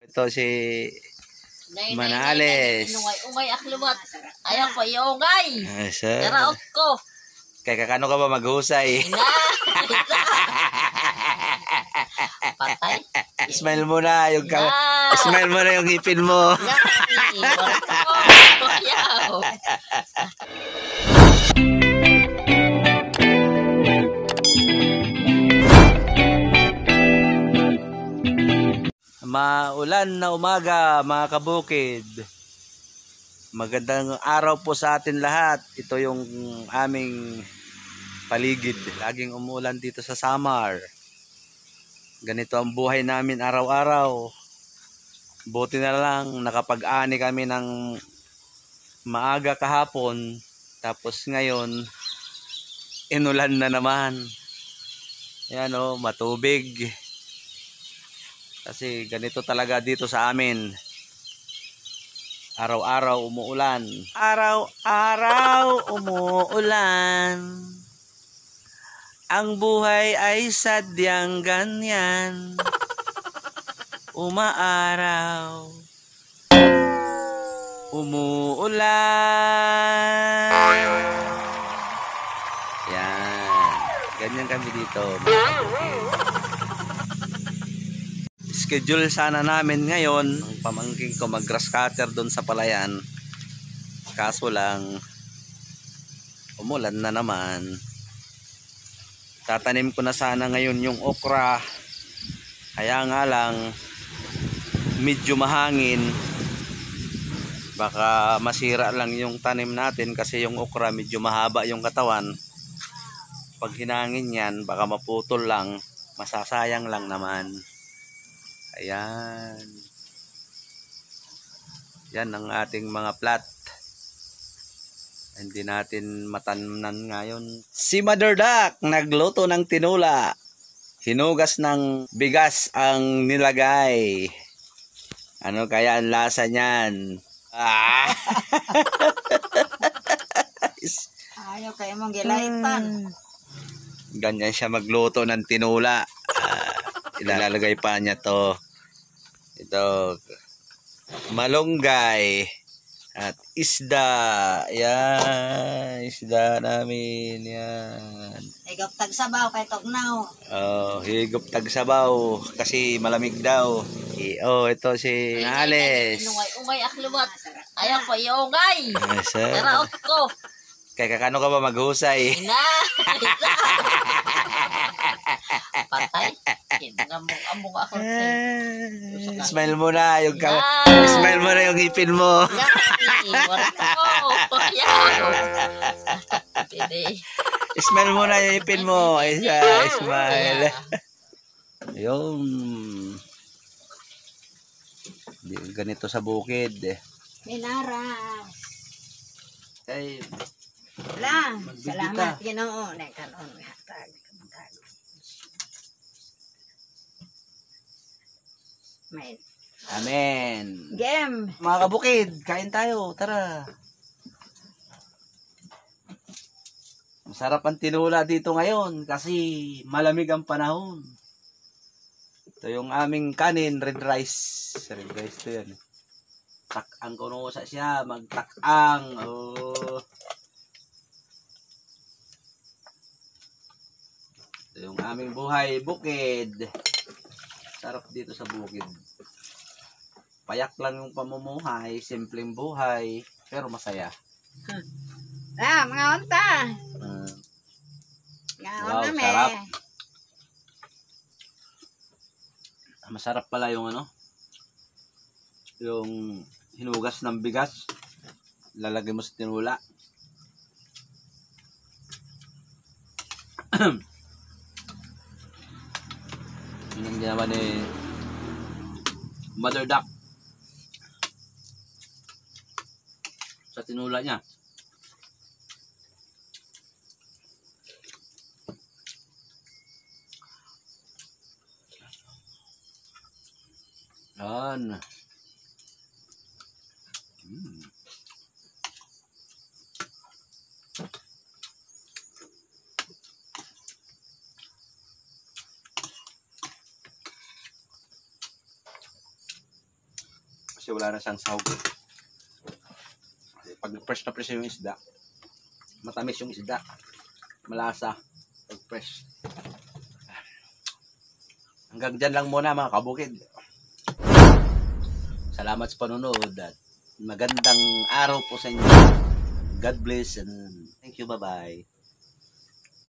Ito si Manales. Ungay aklumat. Ayaw ko iungay. Ay, sir. Taraot ko. Kaya kakano ka ba maghusay? Patay. Smile mo na yung smile mo na yung ipin mo. Maulan na umaga mga kabukid. Magandang araw po sa atin lahat. Ito yung aming paligid. Laging umulan dito sa Samar. Ganito ang buhay namin araw-araw. Buti na lang nakapag-ani kami ng maaga kahapon. Tapos ngayon inulan na naman. Ayan o, matubig. Kasi ganito talaga dito sa amin. Araw-araw umuulan. Araw-araw umuulan. Ang buhay ay sadyang ganyan. Umaaraw. Umuulan. Yan. Ganyan kami dito. Schedule sana namin ngayon ang pamangkin ko mag-grass cutter doon sa palayan, kaso lang umulan na naman. Tatanim ko na sana ngayon yung okra, kaya nga lang medyo mahangin, baka masira lang yung tanim natin kasi yung okra medyo mahaba yung katawan. Pag hinangin yan baka maputol lang, masasayang lang naman. Ayan. Yan ang ating mga plat. Hindi natin matanman ngayon. Si Mother Duck nagluto ng tinula. Hinugas ng bigas ang nilagay. Ano kaya ang lasa niyan? Ah! Ayaw kayo mong gilaitan. Ganyan siya magluto ng tinula. Ilalagay pa niya to. Ito malunggay at isda. Yan, isda namin yan. Higop tag sabaw kay tugnaw. Oh, higop tag sabaw kasi malamig daw. Oh, ito si Manales. Ungay aklumat. Ayaw ko iungay. Taraot ko. Kaya kakano ka ba maghusay? Patay. Among ako. Smile mo na yung smile mo na yung ipin mo. Smile mo na yung ipin mo. Smile. Yung ganito sa bukid. Minaras. Ay, salamat Ginoo. Nagkaroon may hatag. Amen. Game. Mga kabukid, kain tayo. Tara. Masarap ang tinula dito ngayon kasi malamig ang panahon. Ito yung aming kanin, red rice. Red rice to yan. Takang kuno sa siya, magtakang. Oh. Ito yung aming buhay, bukid. Sarap dito sa bukid. Payak lang yung pamumuhay, simpleng buhay, pero masaya. Mga unta. Wow, sarap. Masarap pala yung ano, yung hinugas ng bigas, lalagay mo sa tinula. Yun ang ginawa ni Mother Duck sa tinula niya. Yan. Kasi wala na siyang sahog. Pag fresh na fresh yung isda, matamis yung isda, malasa, pag fresh. Hanggang dyan lang muna mga kabukid. Salamat sa panonood at magandang araw po sa inyo. God bless and thank you. Bye-bye.